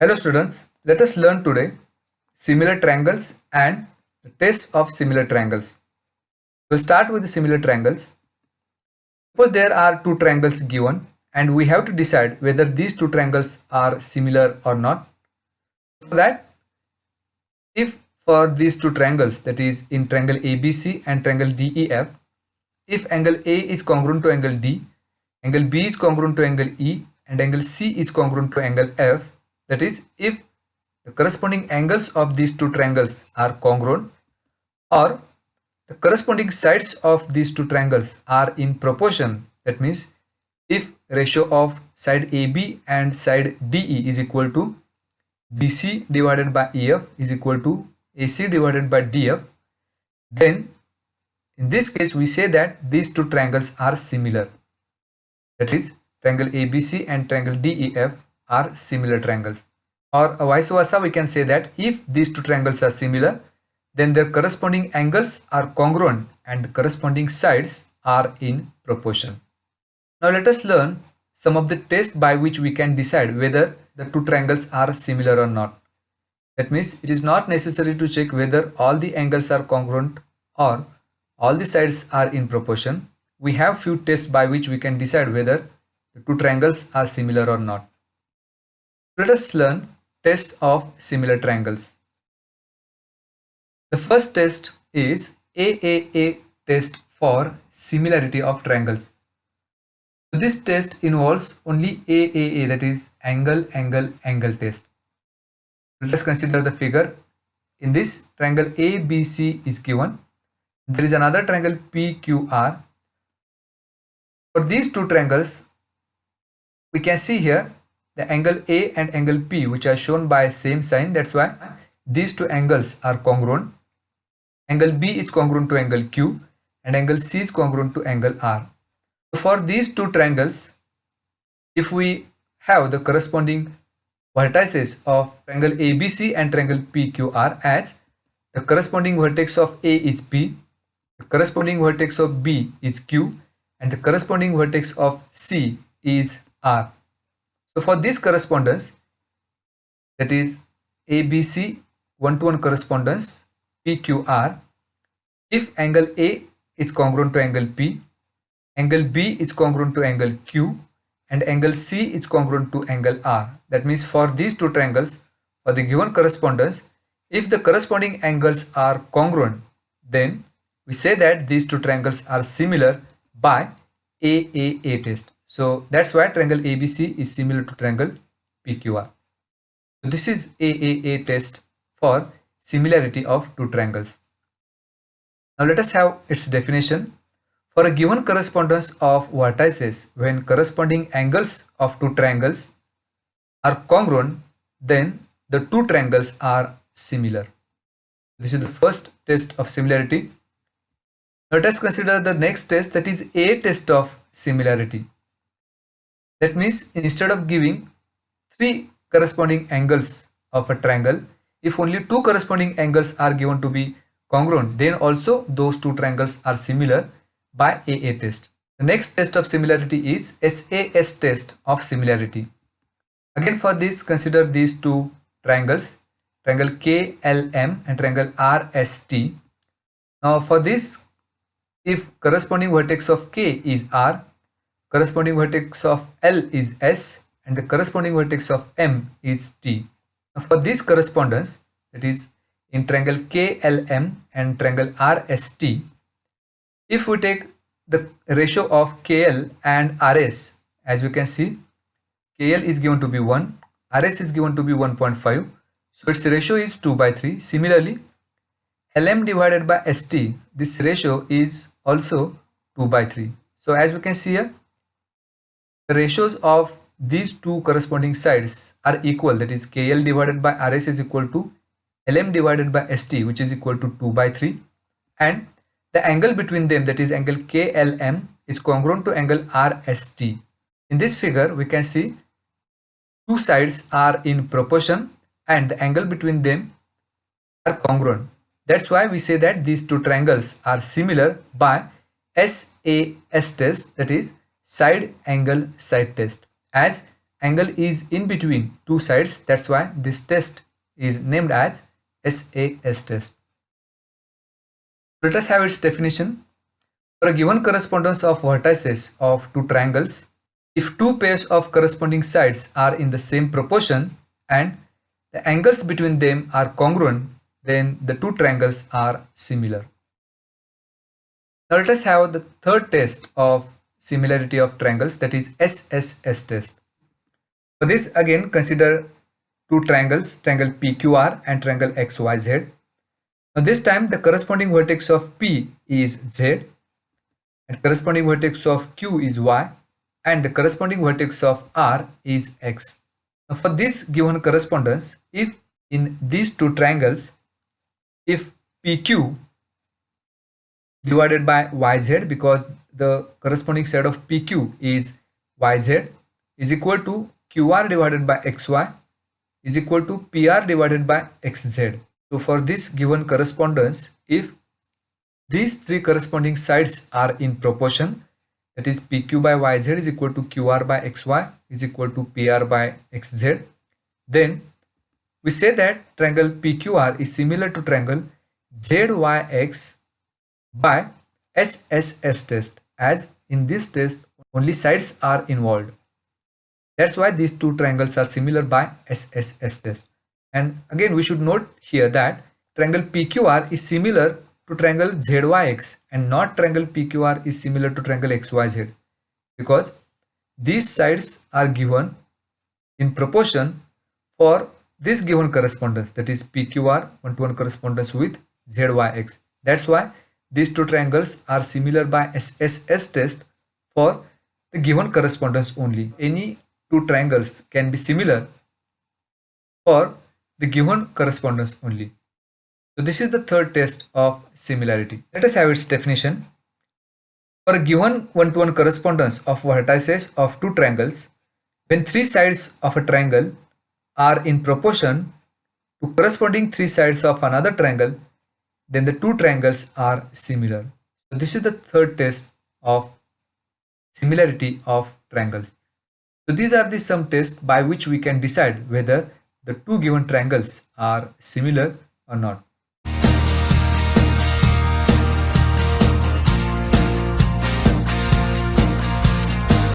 Hello students, let us learn today similar triangles and the tests of similar triangles. We'll start with the similar triangles. Suppose there are two triangles given and we have to decide whether these two triangles are similar or not. For that, if for these two triangles, that is in triangle ABC and triangle DEF, if angle A is congruent to angle D, angle B is congruent to angle E, and angle C is congruent to angle F, that is if the corresponding angles of these two triangles are congruent, or the corresponding sides of these two triangles are in proportion. That means if ratio of side AB and side DE is equal to BC divided by EF is equal to AC divided by DF, then in this case we say that these two triangles are similar. That is, triangle ABC and triangle DEF are similar triangles. Or vice versa, we can say that if these two triangles are similar, then their corresponding angles are congruent and the corresponding sides are in proportion. Now let us learn some of the tests by which we can decide whether the two triangles are similar or not. That means it is not necessary to check whether all the angles are congruent or all the sides are in proportion. We have few tests by which we can decide whether the two triangles are similar or not. Let us learn tests of similar triangles. The first test is AAA test for similarity of triangles. So this test involves only AAA, that is angle, angle, angle test. Let us consider the figure. In this triangle ABC is given. There is another triangle PQR. For these two triangles, we can see here the angle A and angle P, which are shown by same sign. That's why these two angles are congruent. Angle B is congruent to angle Q and angle C is congruent to angle R. So for these two triangles, if we have the corresponding vertices of triangle ABC and triangle PQR as the corresponding vertex of A is P, the corresponding vertex of B is Q, and the corresponding vertex of C is R. So for this correspondence, that is ABC one-to-one correspondence PQR, if angle A is congruent to angle P, angle B is congruent to angle Q, and angle C is congruent to angle R. That means for these two triangles, for the given correspondence, if the corresponding angles are congruent, then we say that these two triangles are similar by AAA test. So that's why triangle ABC is similar to triangle PQR. So this is AAA test for similarity of two triangles. Now let us have its definition. For a given correspondence of vertices, when corresponding angles of two triangles are congruent, then the two triangles are similar. This is the first test of similarity. Let us consider the next test, that is a test of similarity. That means instead of giving three corresponding angles of a triangle, if only two corresponding angles are given to be congruent, then also those two triangles are similar by AA test. The next test of similarity is SAS test of similarity. Again, for this, consider these two triangles, triangle KLM and triangle RST. Now for this, if corresponding vertex of K is R, corresponding vertex of L is S, and the corresponding vertex of M is T. Now for this correspondence, that is in triangle KLM and triangle RST, if we take the ratio of KL and RS, as we can see, KL is given to be 1, RS is given to be 1.5, so its ratio is 2/3. Similarly, LM divided by ST, this ratio is also 2/3. So as we can see here, the ratios of these two corresponding sides are equal, that is KL divided by RS is equal to LM divided by ST, which is equal to 2/3, and the angle between them, that is angle KLM, is congruent to angle RST. In this figure, we can see two sides are in proportion and the angle between them are congruent. That's why we say that these two triangles are similar by SAS test, that is side angle side test, as angle is in between two sides. That's why this test is named as SAS test. Let us have its definition. For a given correspondence of vertices of two triangles, if two pairs of corresponding sides are in the same proportion and the angles between them are congruent, then the two triangles are similar. Now let us have the third test of similarity of triangles, that is SSS test. For this, again consider two triangles, triangle PQR and triangle XYZ. Now this time the corresponding vertex of P is Z and corresponding vertex of Q is Y and the corresponding vertex of R is X. Now for this given correspondence, if in these two triangles, if PQ divided by YZ, because the corresponding side of PQ is YZ, is equal to QR divided by XY is equal to PR divided by XZ. So for this given correspondence, if these three corresponding sides are in proportion, that is PQ by YZ is equal to QR by XY is equal to PR by XZ, then we say that triangle PQR is similar to triangle ZYX by SSS test, as in this test only sides are involved. That's why these two triangles are similar by SSS test. And again we should note here that triangle PQR is similar to triangle ZYX and not triangle PQR is similar to triangle XYZ, because these sides are given in proportion for this given correspondence, that is PQR one-to-one correspondence with ZYX. That's why these two triangles are similar by SSS test for the given correspondence only. Any two triangles can be similar for the given correspondence only. So this is the third test of similarity. Let us have its definition. For a given one-to-one correspondence of vertices of two triangles, when three sides of a triangle are in proportion to corresponding three sides of another triangle, then the two triangles are similar. So this is the third test of similarity of triangles. So these are the some tests by which we can decide whether the two given triangles are similar or not.